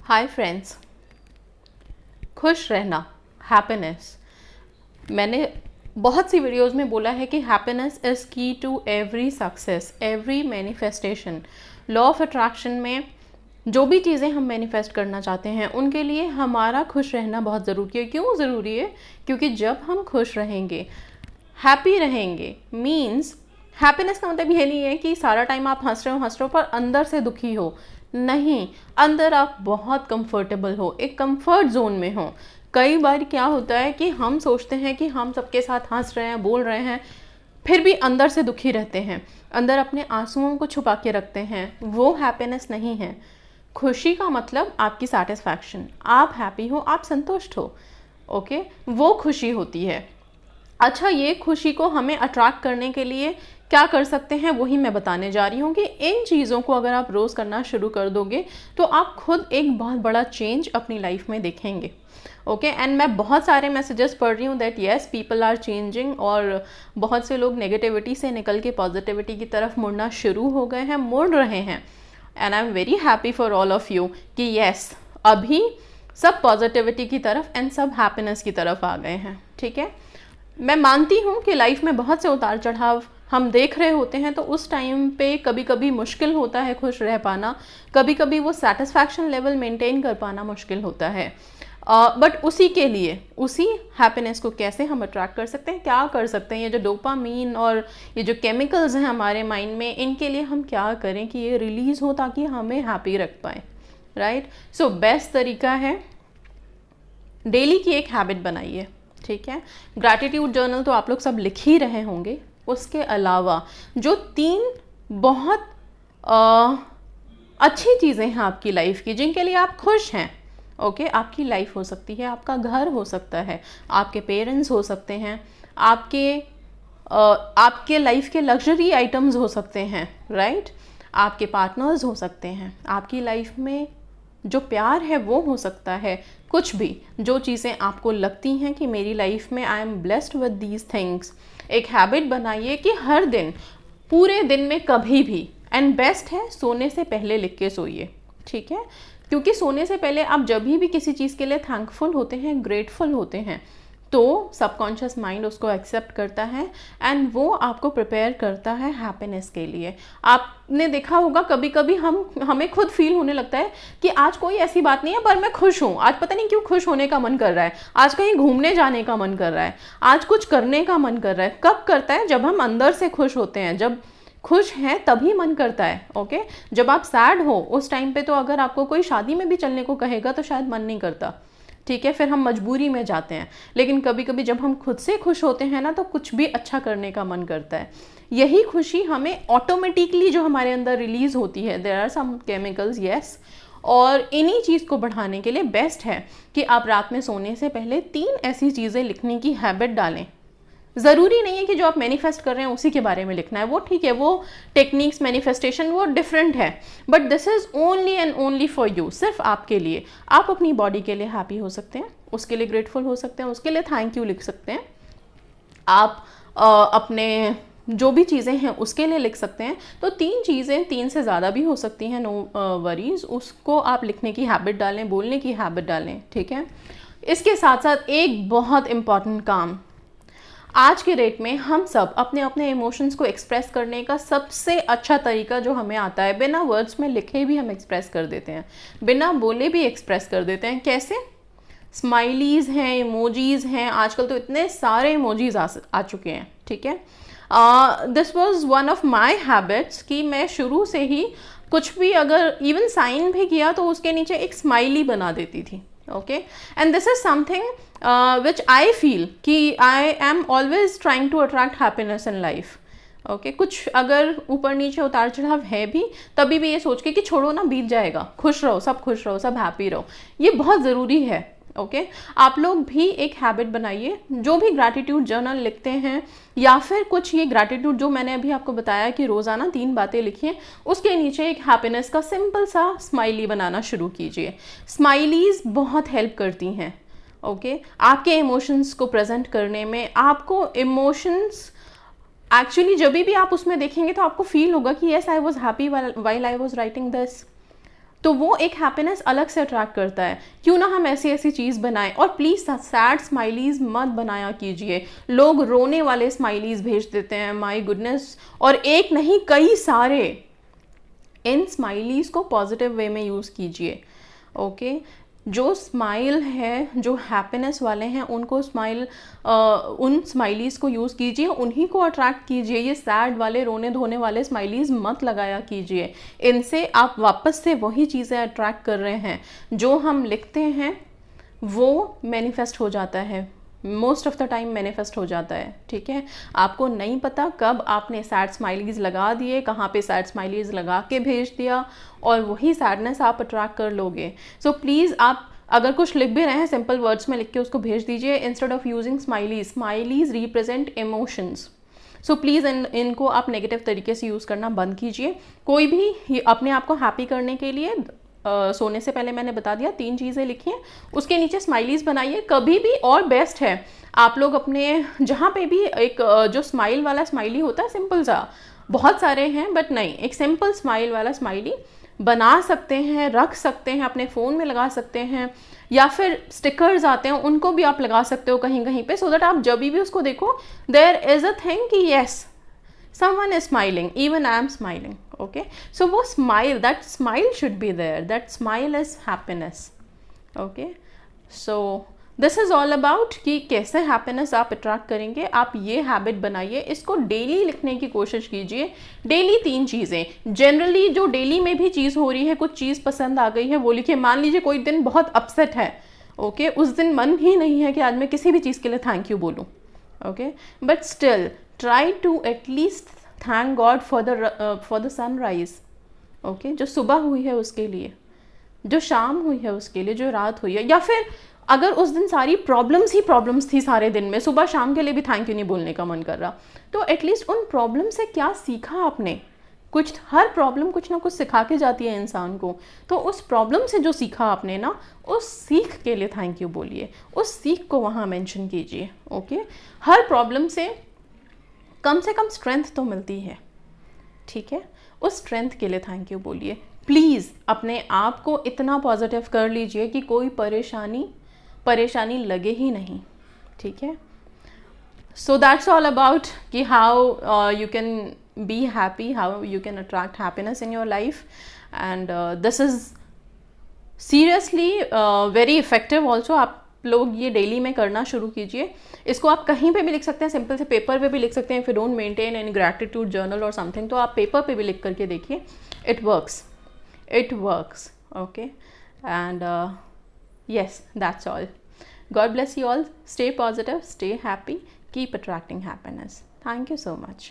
Hi friends, खुश रहना, happiness. मैंने बहुत सी वीडियोस में बोला है कि happiness is key to every success, every manifestation. Law of attraction में जो भी चीज़ें हम मैनिफेस्ट करना चाहते हैं उनके लिए हमारा खुश रहना बहुत ज़रूरी है। क्यों ज़रूरी है? क्योंकि जब हम खुश रहेंगे, हैप्पी रहेंगे, मीन्स हैप्पीनेस का मतलब ये नहीं है कि सारा टाइम आप हंस रहे हो पर अंदर से दुखी हो। नहीं, अंदर आप बहुत कंफर्टेबल हो, एक कंफर्ट जोन में हो। कई बार क्या होता है कि हम सोचते हैं कि हम सबके साथ हंस रहे हैं, बोल रहे हैं, फिर भी अंदर से दुखी रहते हैं, अंदर अपने आंसुओं को छुपा के रखते हैं। वो हैप्पीनेस नहीं है। खुशी का मतलब आपकी सेटिस्फैक्शन, आप हैप्पी हो, आप संतुष्ट हो, ओके, वो खुशी होती है। अच्छा, ये खुशी को हमें अट्रैक्ट करने के लिए क्या कर सकते हैं वही मैं बताने जा रही हूँ कि इन चीज़ों को अगर आप रोज़ करना शुरू कर दोगे तो आप खुद एक बहुत बड़ा चेंज अपनी लाइफ में देखेंगे। ओके, एंड मैं बहुत सारे मैसेजेस पढ़ रही हूँ that yes people are changing, और बहुत से लोग नेगेटिविटी से निकल के पॉजिटिविटी की तरफ मुड़ना शुरू हो गए हैं, मुड़ रहे हैं। And I am very happy for all of you कि येस अभी सब पॉजिटिविटी की तरफ एंड सब हैप्पीनेस की तरफ आ गए हैं। ठीक है, मैं मानती हूँ कि लाइफ में बहुत से उतार चढ़ाव हम देख रहे होते हैं, तो उस टाइम पे कभी कभी मुश्किल होता है खुश रह पाना, कभी कभी वो सेटिस्फैक्शन लेवल मेंटेन कर पाना मुश्किल होता है। बट उसी के लिए, उसी हैप्पीनेस को कैसे हम अट्रैक्ट कर सकते हैं, क्या कर सकते हैं, ये जो डोपामीन और ये जो केमिकल्स हैं हमारे माइंड में, इनके लिए हम क्या करें कि ये रिलीज़ हो ताकि हमें हैप्पी रख पाए। राइट, सो बेस्ट तरीका है डेली की एक हैबिट बनाइए। ठीक है, ग्रैटिट्यूड जर्नल तो आप लोग सब लिख ही रहे होंगे। उसके अलावा जो 3 बहुत अच्छी चीज़ें हैं आपकी लाइफ की जिनके लिए आप खुश हैं, ओके, आपकी लाइफ हो सकती है, आपका घर हो सकता है, आपके पेरेंट्स हो सकते हैं, आपके लाइफ के लग्जरी आइटम्स हो सकते हैं, राइट, आपके पार्टनर्स हो सकते हैं, आपकी लाइफ में जो प्यार है वो हो सकता है। कुछ भी जो चीज़ें आपको लगती हैं कि मेरी लाइफ में I am blessed with these things, एक हैबिट बनाइए कि हर दिन, पूरे दिन में कभी भी, एंड बेस्ट है सोने से पहले लिख के सोइए। ठीक है, क्योंकि सोने से पहले आप जब भी किसी चीज़ के लिए थैंकफुल होते हैं, ग्रेटफुल होते हैं, तो सबकॉन्शियस माइंड उसको एक्सेप्ट करता है एंड वो आपको प्रिपेयर करता है हैप्पीनेस के लिए। आपने देखा होगा कभी कभी हमें खुद फील होने लगता है कि आज कोई ऐसी बात नहीं है पर मैं खुश हूँ, आज पता नहीं क्यों खुश होने का मन कर रहा है, आज कहीं घूमने जाने का मन कर रहा है, आज कुछ करने का मन कर रहा है। कब करता है? जब हम अंदर से खुश होते हैं, जब खुश हैं तभी मन करता है। ओके, जब आप सैड हो उस टाइम पे तो अगर आपको कोई शादी में भी चलने को कहेगा तो शायद मन नहीं करता। ठीक है, फिर हम मजबूरी में जाते हैं। लेकिन कभी कभी जब हम खुद से खुश होते हैं ना तो कुछ भी अच्छा करने का मन करता है। यही खुशी हमें ऑटोमेटिकली जो हमारे अंदर रिलीज होती है, there are some chemicals, yes, और इन्हीं चीज़ को बढ़ाने के लिए बेस्ट है कि आप रात में सोने से पहले 3 ऐसी चीज़ें लिखने की हैबिट डालें। ज़रूरी नहीं है कि जो आप मैनिफेस्ट कर रहे हैं उसी के बारे में लिखना है, वो ठीक है, वो टेक्निक्स मैनिफेस्टेशन वो डिफरेंट है, but this is only and only for you, सिर्फ आपके लिए। आप अपनी बॉडी के लिए हैप्पी हो सकते हैं, उसके लिए ग्रेटफुल हो सकते हैं, उसके लिए थैंक यू लिख सकते हैं, आप अपने जो भी चीज़ें हैं उसके लिए लिख सकते हैं। तो 3 चीज़ें, 3 से ज़्यादा भी हो सकती हैं, नो वरीज, उसको आप लिखने की हैबिट डालें, बोलने की हैबिट डालें। ठीक है, इसके साथ साथ एक बहुत इम्पॉर्टेंट काम, आज के डेट में हम सब अपने अपने इमोशंस को एक्सप्रेस करने का सबसे अच्छा तरीका जो हमें आता है, बिना वर्ड्स में लिखे भी हम एक्सप्रेस कर देते हैं, बिना बोले भी एक्सप्रेस कर देते हैं। कैसे? स्माइलीज हैं, इमोजीज हैं, आजकल तो इतने सारे इमोजीज आ चुके हैं। ठीक है, this was one of my habits कि मैं शुरू से ही कुछ भी अगर इवन साइन भी किया तो उसके नीचे एक स्माइली बना देती थी। Okay, and this is something which I feel कि I am always trying to attract happiness in life. Okay, कुछ अगर ऊपर नीचे उतार चढ़ाव है भी, तभी भी ये सोच के कि छोड़ो ना, बीत जाएगा, खुश रहो, सब खुश रहो, सब हैप्पी रहो, ये बहुत ज़रूरी है। ओके, आप लोग भी एक हैबिट बनाइए, जो भी ग्रैटिट्यूड जर्नल लिखते हैं या फिर कुछ ये ग्रैटिट्यूड जो मैंने अभी आपको बताया कि रोज़ाना 3 बातें लिखिए, उसके नीचे एक हैप्पीनेस का सिंपल सा स्माइली बनाना शुरू कीजिए। स्माइलीज बहुत हेल्प करती हैं। ओके, आपके इमोशंस को प्रेजेंट करने में। आपको इमोशंस एक्चुअली जब भी आप उसमें देखेंगे तो आपको फील होगा कि yes I was happy while I was writing this. तो वो एक हैप्पीनेस अलग से अट्रैक्ट करता है। क्यों ना हम ऐसी ऐसी चीज़ बनाएं। और प्लीज़ सैड स्माइलीज मत बनाया कीजिए। लोग रोने वाले स्माइलीज भेज देते हैं, माय गुडनेस, और एक नहीं कई सारे। इन स्माइलीज को पॉजिटिव वे में यूज़ कीजिए। ओके, जो स्माइल है, जो हैप्पीनेस वाले हैं, उनको उन स्माइलीज़ को यूज़ कीजिए, उन्हीं को अट्रैक्ट कीजिए। ये सैड वाले, रोने धोने वाले स्माइलीज़ मत लगाया कीजिए। इनसे आप वापस से वही चीज़ें अट्रैक्ट कर रहे हैं। जो हम लिखते हैं वो मैनिफेस्ट हो जाता है, most of the time manifest हो जाता है। ठीक है, आपको नहीं पता कब आपने सैड स्माइलीज लगा दिए, कहाँ पे सैड स्माइलीज लगा के भेज दिया, और वही सैडनेस आप अट्रैक्ट कर लोगे। सो प्लीज़ आप अगर कुछ लिख भी रहे हैं, सिंपल वर्ड्स में लिख के उसको भेज दीजिए instead of using smileys. Smileys represent emotions. So please इनको आप नेगेटिव तरीके से यूज़ करना बंद कीजिए। कोई भी अपने आप को हैप्पी करने के लिए सोने से पहले मैंने बता दिया 3 चीज़ें लिखिए, उसके नीचे स्माइलीज बनाइए कभी भी। और बेस्ट है आप लोग अपने जहाँ पे भी एक जो स्माइल वाला स्माइली होता है, सिंपल सा, बहुत सारे हैं बट नहीं, एक सिंपल स्माइल वाला स्माइली बना सकते हैं, रख सकते हैं, अपने फ़ोन में लगा सकते हैं, या फिर स्टिकर्स आते हैं उनको भी आप लगा सकते हो कहीं कहीं पे, सो दैट आप जब भी उसको देखो देयर इज़ अ थिंग कि yes someone is smiling, even I am smiling. Okay, so वो smile, that smile should be there, that smile is happiness. Okay, so this is all about कि कैसे happiness आप attract करेंगे। आप ये habit बनाइए, इसको डेली लिखने की कोशिश कीजिए। डेली 3 चीज़ें, जनरली जो डेली में भी चीज़ हो रही है, कुछ चीज़ पसंद आ गई है वो लिखिए। मान लीजिए कोई दिन बहुत अपसेट है, ओके, उस दिन मन ही नहीं है कि आज मैं किसी भी चीज़ के लिए थैंक यू बोलूँ, okay, but still try to at least thank God for the sunrise. Okay, जो सुबह हुई है उसके लिए, जो शाम हुई है उसके लिए, जो रात हुई है। या फिर अगर उस दिन सारी प्रॉब्लम्स थी सारे दिन में, सुबह शाम के लिए भी थैंक यू नहीं बोलने का मन कर रहा, तो एटलीस्ट उन प्रॉब्लम से क्या सीखा आपने। कुछ, हर प्रॉब्लम कुछ ना कुछ सिखा के जाती है इंसान को। तो उस प्रॉब्लम से जो सीखा आपने ना, उस सीख के लिए थैंक यू बोलिए, उस सीख को वहाँ मेंशन कीजिए। ओके, हर प्रॉब्लम से कम स्ट्रेंथ तो मिलती है, ठीक है, उस स्ट्रेंथ के लिए थैंक यू बोलिए। प्लीज़ अपने आप को इतना पॉजिटिव कर लीजिए कि कोई परेशानी लगे ही नहीं, ठीक है। सो दैट्स ऑल अबाउट कि how you can be happy, how you can attract happiness in your life, and this is seriously very effective also. आप लोग ये डेली में करना शुरू कीजिए। इसको आप कहीं पे भी लिख सकते हैं, सिंपल से पेपर पे भी लिख सकते हैं। If you don't maintain any gratitude journal और समथिंग, तो आप पेपर पे भी लिख करके देखिए, it works. Okay, and yes, that's all. God bless you all. Stay positive, stay happy, keep attracting happiness. Thank you so much.